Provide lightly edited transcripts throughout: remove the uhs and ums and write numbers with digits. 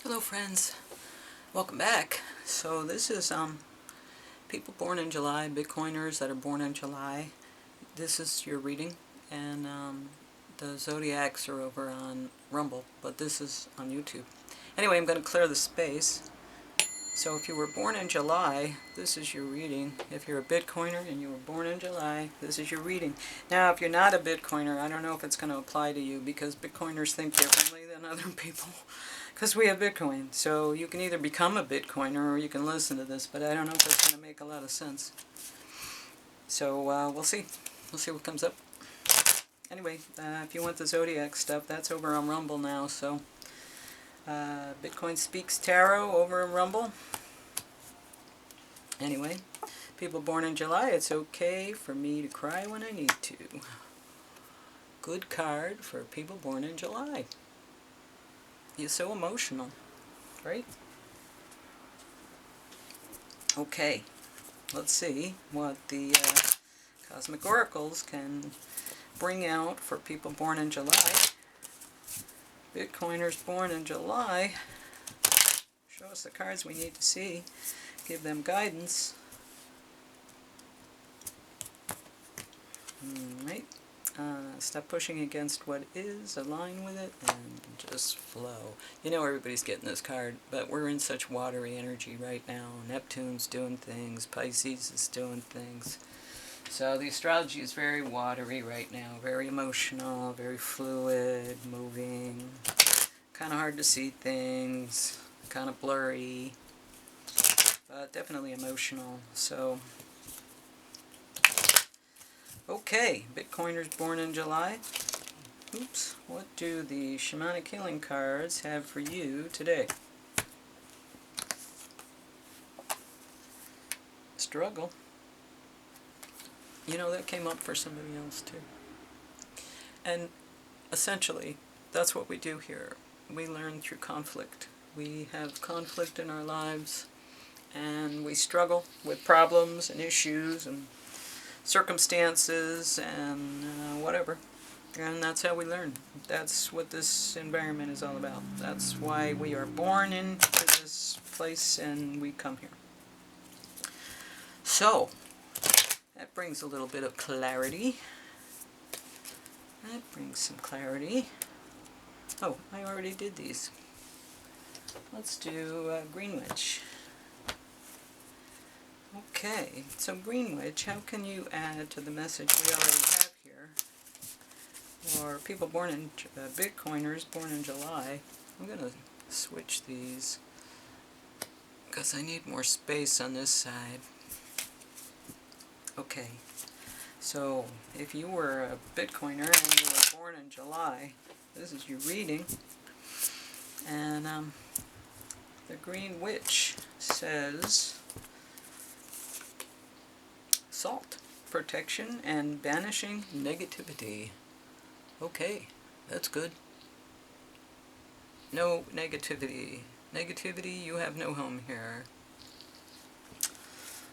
Hello friends, welcome back. So this is people born in July, Bitcoiners that are born in July. This is your reading, and the zodiacs are over on Rumble, but this is on YouTube. Anyway, I'm going to clear the space. So if you were born in July, this is your reading. If you're a Bitcoiner and you were born in July, this is your reading. Now, if you're not a Bitcoiner, I don't know if it's going to apply to you because Bitcoiners think differently than other people. Because we have Bitcoin. So you can either become a Bitcoiner or you can listen to this, but I don't know if it's going to make a lot of sense. So we'll see. We'll see what comes up. Anyway, if you want the Zodiac stuff, that's over on Rumble now. So Bitcoin Speaks Tarot over in Rumble. Anyway, people born in July, it's okay for me to cry when I need to. Good card for people born in July. You're so emotional, right? Okay, let's see what the Cosmic Oracles can bring out for people born in July. Bitcoiners born in July. Show us the cards we need to see. Give them guidance. Alright. Stop pushing against what is, align with it, and just flow. You know everybody's getting this card, but we're in such watery energy right now. Neptune's doing things, Pisces is doing things. So the astrology is very watery right now, very emotional, very fluid, moving, kind of hard to see things, kind of blurry, but definitely emotional. So okay, Bitcoiners born in July. Oops, what do the Shamanic Healing cards have for you today? Struggle. You know, that came up for somebody else too. And essentially, that's what we do here. We learn through conflict. We have conflict in our lives, and we struggle with problems and issues and circumstances and whatever. And that's how we learn. That's what this environment is all about. That's why we are born into this place and we come here. So, that brings a little bit of clarity. That brings some clarity. Oh, I already did these. Let's do Greenwich. Okay, so Greenwich, how can you add to the message we already have here? Or people born in, Bitcoiners born in July. I'm going to switch these because I need more space on this side. Okay, so if you were a Bitcoiner and you were born in July, this is your reading. And the Green Witch says salt, protection, and banishing negativity. Okay, that's good. No negativity. Negativity, you have no home here.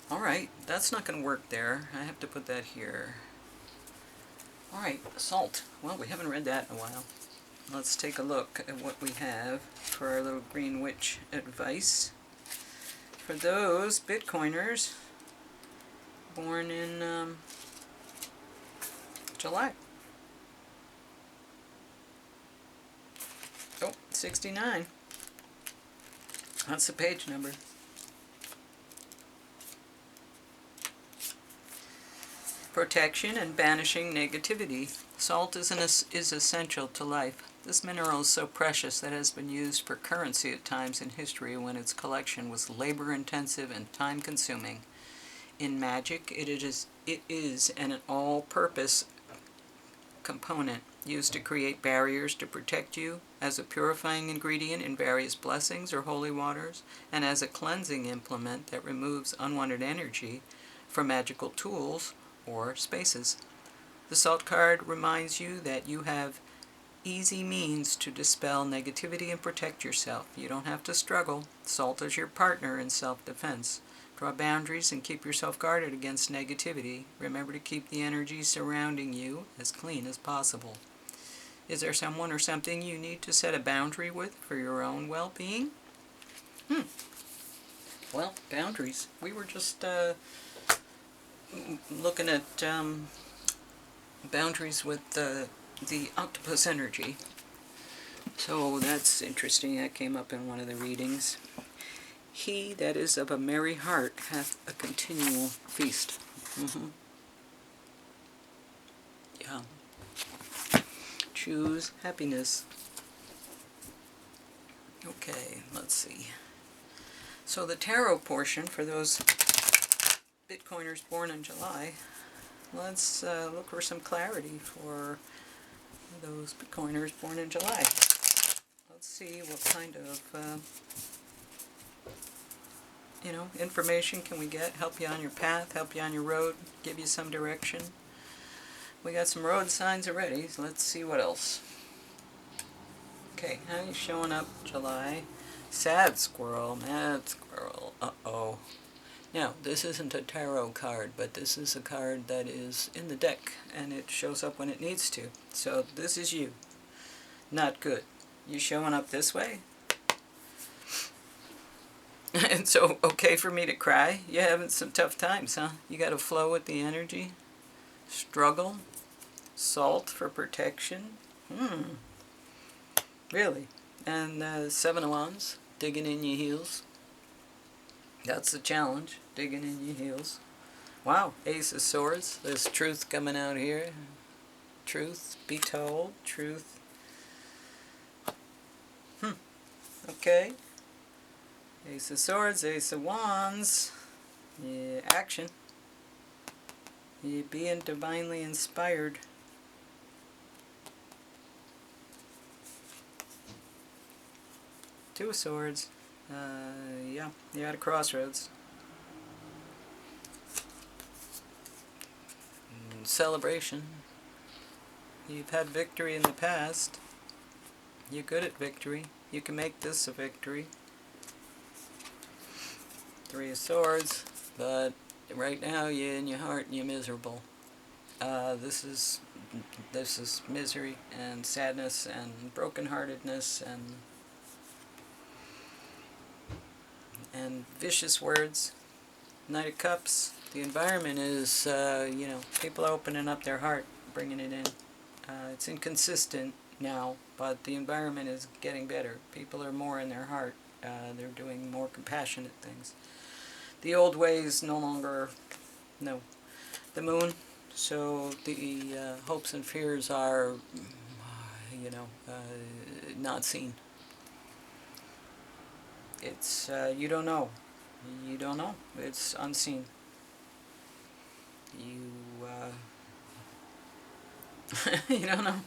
Alright, that's not going to work there. I have to put that here. Alright, salt. Well, we haven't read that in a while. Let's take a look at what we have for our little Green Witch advice. For those Bitcoiners born in July. Oh, 69. That's the page number. Protection and banishing negativity. Salt is essential to life. This mineral is so precious that it has been used for currency at times in history when its collection was labor-intensive and time-consuming. In magic, it is an all-purpose component used to create barriers to protect you, as a purifying ingredient in various blessings or holy waters, and as a cleansing implement that removes unwanted energy from magical tools or spaces. The salt card reminds you that you have easy means to dispel negativity and protect yourself. You don't have to struggle. Salt is your partner in self-defense. Draw boundaries and keep yourself guarded against negativity. Remember to keep the energy surrounding you as clean as possible. Is there someone or something you need to set a boundary with for your own well-being? Well, boundaries. We were just looking at boundaries with the octopus energy. So that's interesting. That came up in one of the readings. He that is of a merry heart hath a continual feast. Yeah. Choose happiness. Okay, let's see. So the tarot portion for those Bitcoiners born in July, let's look for some clarity for those Bitcoiners born in July. Let's see what kind of information can we get, help you on your path, help you on your road, give you some direction. We got some road signs already, so let's see what else. Okay, how are you showing up, July? Sad squirrel, mad squirrel, uh-oh. Now, this isn't a tarot card, but this is a card that is in the deck, and it shows up when it needs to. So this is you. Not good. You showing up this way? And so, okay for me to cry? You're having some tough times, huh? You gotta flow with the energy? Struggle? Salt for protection? Really? And Seven of Wands, digging in your heels. That's the challenge, digging in your heels. Wow, Ace of Swords, there's truth coming out here. Truth be told, truth. Okay. Ace of Swords, Ace of Wands. Yeah, action. You're being divinely inspired. Two of Swords. Yeah, you're at a crossroads. Celebration. You've had victory in the past. You're good at victory. You can make this a victory. Three of Swords, but right now you're in your heart and you're miserable. This is misery and sadness and brokenheartedness and vicious words. Knight of Cups. The environment is, people are opening up their heart, bringing it in. It's inconsistent now, but the environment is getting better. People are more in their heart. They're doing more compassionate things. The old ways no longer, no. The Moon, so the hopes and fears are, not seen. It's, you don't know. You don't know. It's unseen. You don't know.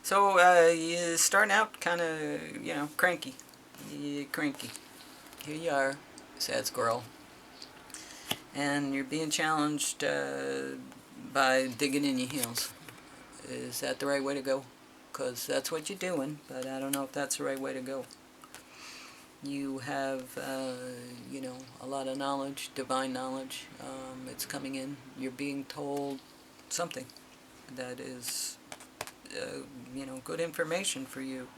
So, you're starting out kind of, cranky. You're cranky. Here you are, sad squirrel. And you're being challenged by digging in your heels. Is that the right way to go? Because that's what you're doing, but I don't know if that's the right way to go. You have, a lot of knowledge, divine knowledge. It's coming in. You're being told something that is, good information for you.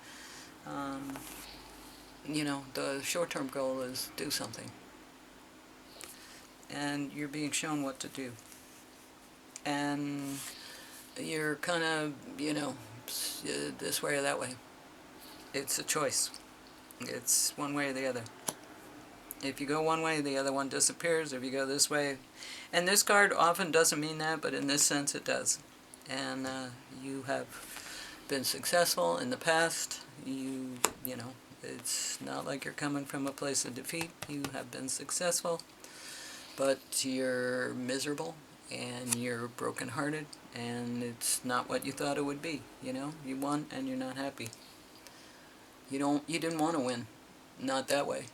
The short-term goal is do something. And you're being shown what to do. And you're kind of, this way or that way. It's a choice. It's one way or the other. If you go one way, the other one disappears. If you go this way, and this card often doesn't mean that, but in this sense it does. And you have been successful in the past. It's not like you're coming from a place of defeat. You have been successful, but you're miserable and you're brokenhearted, and it's not what you thought it would be. You won and you're not happy. You didn't want to win, not that way.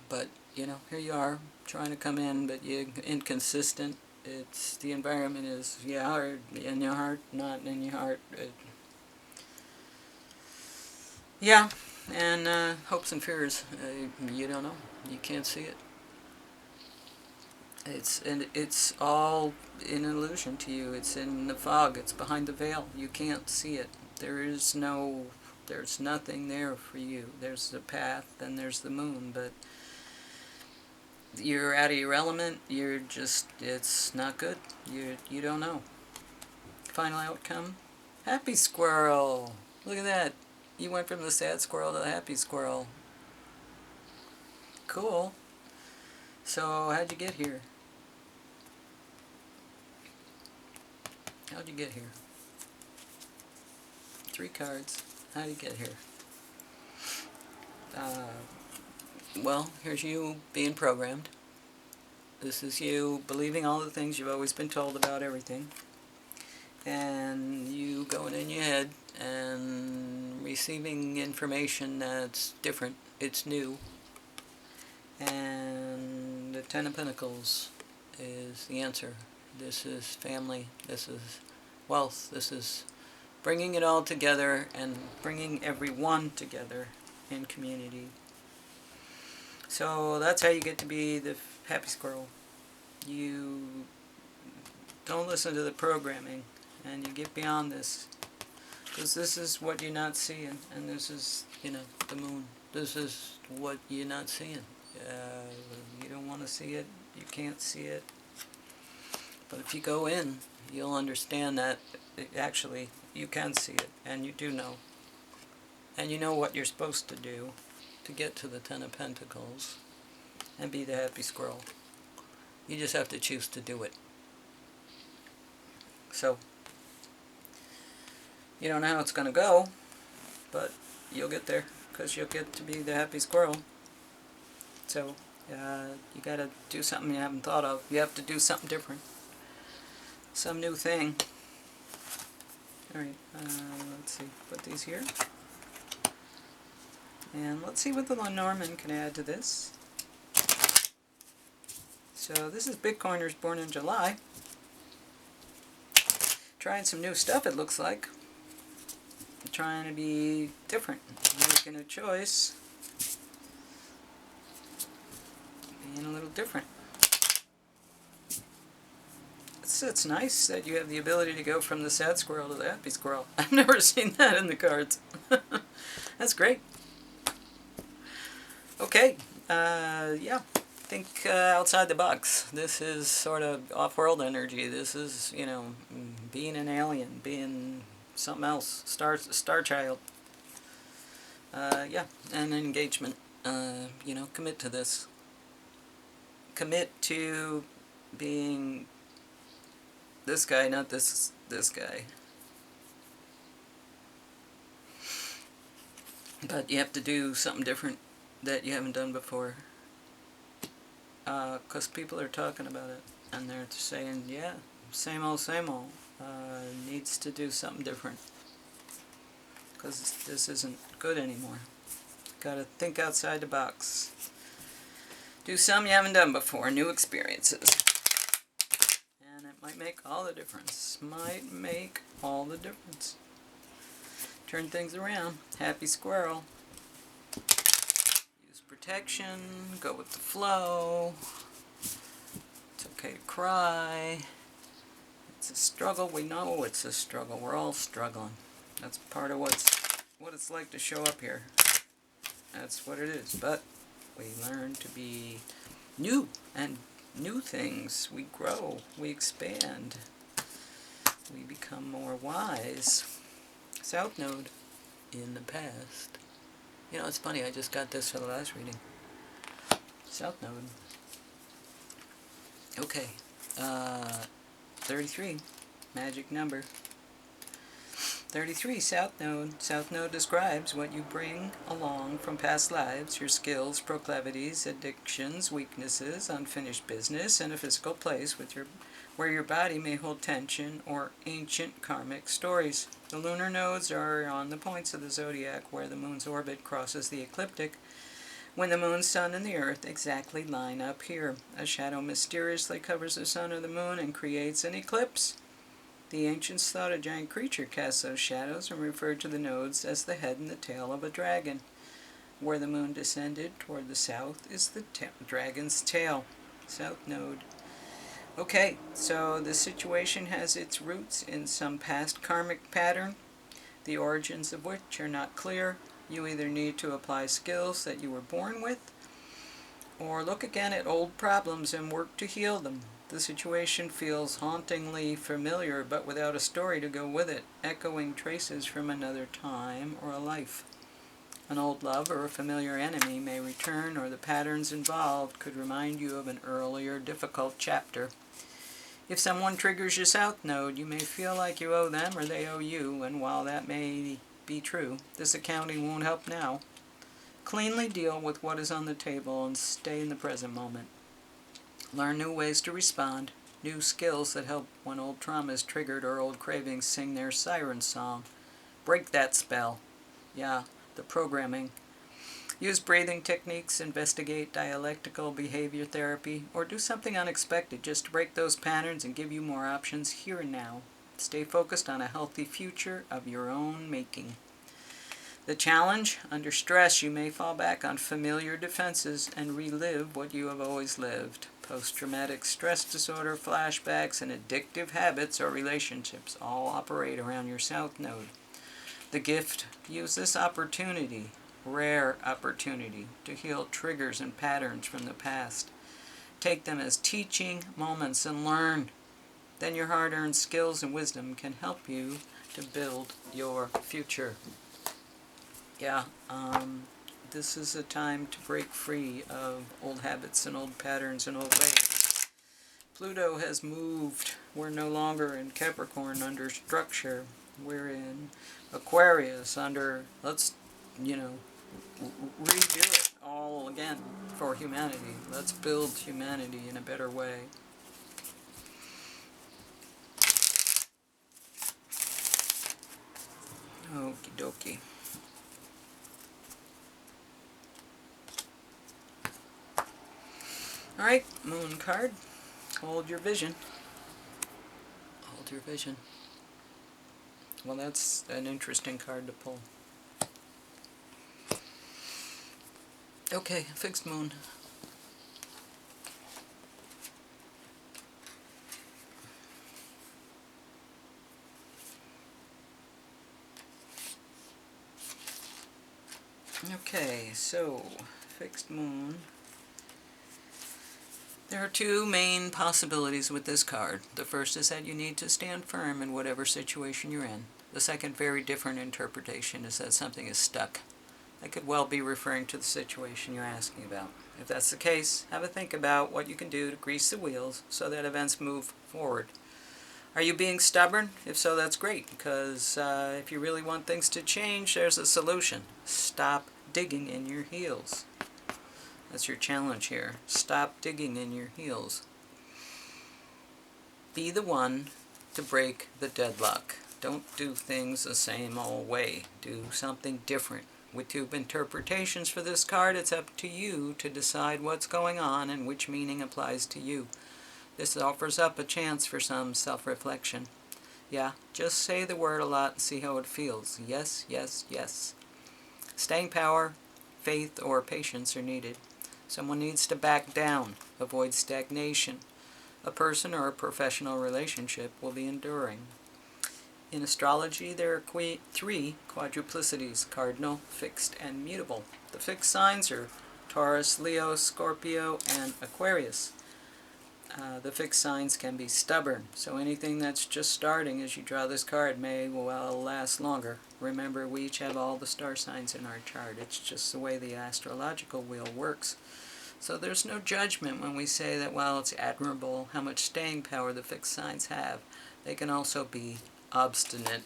But here you are trying to come in, but you're inconsistent. It's the environment is hard in your heart, not in your heart. And hopes and fears. You don't know. You can't see it. It's all an illusion to you. It's in the fog. It's behind the veil. You can't see it. There is no There's nothing there for you. There's the path, then there's the moon, but you're out of your element. You're just, it's not good. You don't know. Final outcome, happy squirrel. Look at that. You went from the sad squirrel to the happy squirrel. Cool. So how'd you get here? How'd you get here? 3 cards. How'd you get here? Well, here's you being programmed. This is you believing all the things you've always been told about everything. And you going in your head and receiving information that's different. It's new. And the Ten of Pentacles is the answer. This is family. This is wealth. This is bringing it all together and bringing everyone together in community. So that's how you get to be the happy squirrel. You don't listen to the programming and you get beyond this. Because this is what you're not seeing, and this is, the moon. This is what you're not seeing. You don't want to see it, you can't see it. But if you go in, you'll understand that actually you can see it, and you do know. And you know what you're supposed to do to get to the Ten of Pentacles and be the happy squirrel. You just have to choose to do it. So, you don't know how it's going to go, but you'll get there, because you'll get to be the happy squirrel. So, you got to do something you haven't thought of. You have to do something different. Some new thing. Alright, let's see. Put these here. And let's see what the Lenormand can add to this. So this is Bitcoiners born in July. Trying some new stuff, it looks like. Trying to be different. Making a choice. Being a little different. It's nice that you have the ability to go from the sad squirrel to the happy squirrel. I've never seen that in the cards. That's great. Okay, yeah, think outside the box. This is sort of off-world energy. This is, being an alien, being something else, star child. Yeah, and engagement. Commit to this. Commit to being this guy, not this guy. But you have to do something different that you haven't done before. Because people are talking about it, and they're saying, yeah, same old, needs to do something different. Because this isn't good anymore. Gotta think outside the box. Do something you haven't done before, new experiences. And it might make all the difference. Might make all the difference. Turn things around. Happy squirrel. Use protection. Go with the flow. It's okay to cry. It's a struggle. We know it's a struggle. We're all struggling. That's part of what it's like to show up here. That's what it is. But we learn to be new and new things. We grow. We expand. We become more wise. South Node in the past. It's funny. I just got this for the last reading. South Node. Okay. 33. Magic number. 33, South Node. South Node describes what you bring along from past lives, your skills, proclivities, addictions, weaknesses, unfinished business, and a physical place where your body may hold tension or ancient karmic stories. The lunar nodes are on the points of the zodiac where the moon's orbit crosses the ecliptic. When the moon, sun, and the earth exactly line up here, a shadow mysteriously covers the sun or the moon and creates an eclipse. The ancients thought a giant creature cast those shadows and referred to the nodes as the head and the tail of a dragon. Where the moon descended toward the south is the dragon's tail. South Node. Okay, so the situation has its roots in some past karmic pattern. the origins of which are not clear. You either need to apply skills that you were born with, or look again at old problems and work to heal them. The situation feels hauntingly familiar, but without a story to go with it, echoing traces from another time or a life. An old love or a familiar enemy may return, or the patterns involved could remind you of an earlier difficult chapter. If someone triggers your South Node, you may feel like you owe them or they owe you, and while that may be true, this accounting won't help now. Cleanly deal with what is on the table and stay in the present moment. Learn new ways to respond, new skills that help when old trauma is triggered or old cravings sing their siren song. Break that spell. Yeah, the programming. Use breathing techniques, investigate dialectical behavior therapy, or do something unexpected just to break those patterns and give you more options here and now. Stay focused on a healthy future of your own making. The challenge: under stress, you may fall back on familiar defenses and relive what you have always lived. Post-traumatic stress disorder, flashbacks, and addictive habits or relationships all operate around your South Node. The gift: use this opportunity, rare opportunity, to heal triggers and patterns from the past. Take them as teaching moments and learn. Then your hard-earned skills and wisdom can help you to build your future. Yeah, this is a time to break free of old habits and old patterns and old ways. Pluto has moved. We're no longer in Capricorn under structure. We're in Aquarius under, let's, redo it all again for humanity. Let's build humanity in a better way. Okie dokie. Alright, Moon card. Hold your vision. Hold your vision. Well, that's an interesting card to pull. Okay, fixed moon. Okay, so, fixed moon. There are two main possibilities with this card. The first is that you need to stand firm in whatever situation you're in. The second, very different interpretation, is that something is stuck. That could well be referring to the situation you're asking about. If that's the case, have a think about what you can do to grease the wheels so that events move forward. Are you being stubborn? If so, that's great, because if you really want things to change, there's a solution. Stop digging in your heels. That's your challenge here. Stop digging in your heels. Be the one to break the deadlock. Don't do things the same old way. Do something different. With two interpretations for this card, it's up to you to decide what's going on and which meaning applies to you. This offers up a chance for some self-reflection. Yeah, just say the word a lot and see how it feels. Yes, yes, yes. Staying power, faith, or patience are needed. Someone needs to back down, avoid stagnation. A person or a professional relationship will be enduring. In astrology, there are three quadruplicities: cardinal, fixed, and mutable. The fixed signs are Taurus, Leo, Scorpio, and Aquarius. The fixed signs can be stubborn, so anything that's just starting as you draw this card may well last longer. Remember, we each have all the star signs in our chart. It's just the way the astrological wheel works. So there's no judgment when we say that while it's admirable how much staying power the fixed signs have, they can also be obstinate.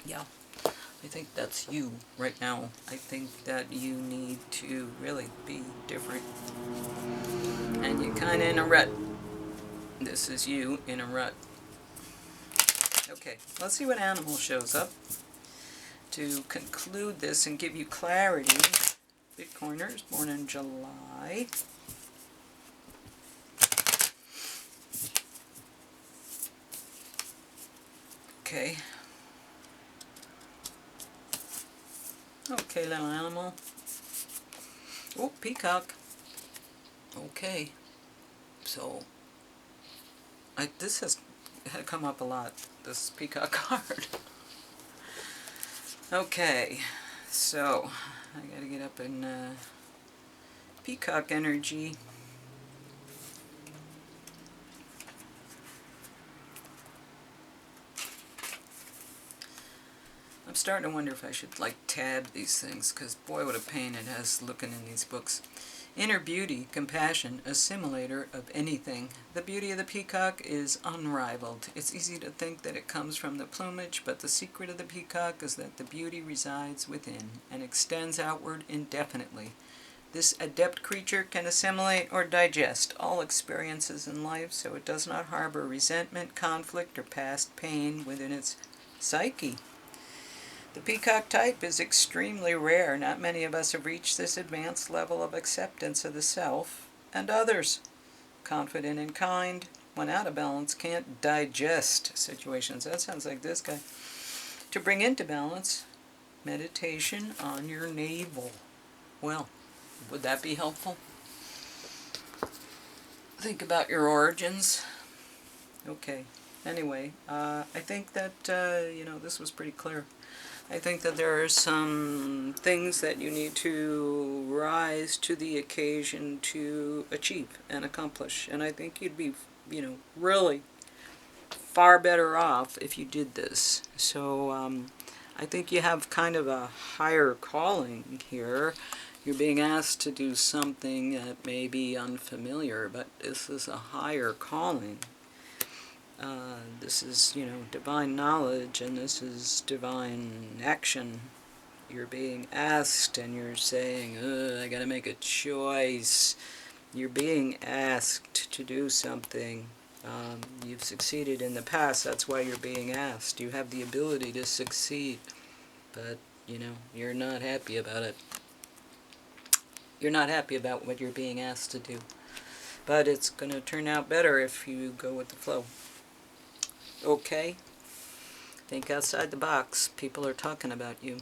Yeah, I think that's you right now. I think that you need to really be different. And you're kind of in a rut. This is you in a rut. Okay, let's see what animal shows up to conclude this and give you clarity. Bitcoiners born in July. Okay. Okay, little animal. Oh, peacock. Okay. So, this has come up a lot, this peacock card. Okay, so I gotta get up in peacock energy. I'm starting to wonder if I should like tab these things, because boy what a pain it has looking in these books. Inner beauty, compassion, assimilator of anything. The beauty of the peacock is unrivaled. It's easy to think that it comes from the plumage, but the secret of the peacock is that the beauty resides within and extends outward indefinitely. This adept creature can assimilate or digest all experiences in life, so it does not harbor resentment, conflict, or past pain within its psyche. The peacock type is extremely rare. Not many of us have reached this advanced level of acceptance of the self and others. Confident and kind, when out of balance, can't digest situations. That sounds like this guy. To bring into balance, meditation on your navel. Well, would that be helpful? Think about your origins. Okay. Anyway, I think that, this was pretty clear. I think that there are some things that you need to rise to the occasion to achieve and accomplish. And I think you'd be, really far better off if you did this. So I think you have kind of a higher calling here. You're being asked to do something that may be unfamiliar, but this is a higher calling. This is, divine knowledge, and this is divine action. You're being asked, and you're saying, I gotta make a choice. You're being asked to do something. You've succeeded in the past, that's why you're being asked. You have the ability to succeed, but, you're not happy about it. You're not happy about what you're being asked to do. But it's going to turn out better if you go with the flow. Okay? Think outside the box. People are talking about you.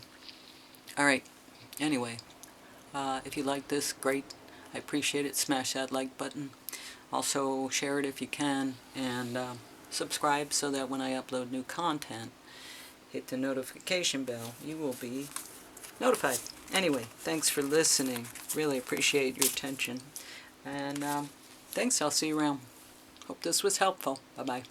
Alright, anyway, if you like this, great. I appreciate it. Smash that like button. Also, share it if you can. And subscribe so that when I upload new content, hit the notification bell. You will be notified. Anyway, thanks for listening. Really appreciate your attention. And thanks. I'll see you around. Hope this was helpful. Bye-bye.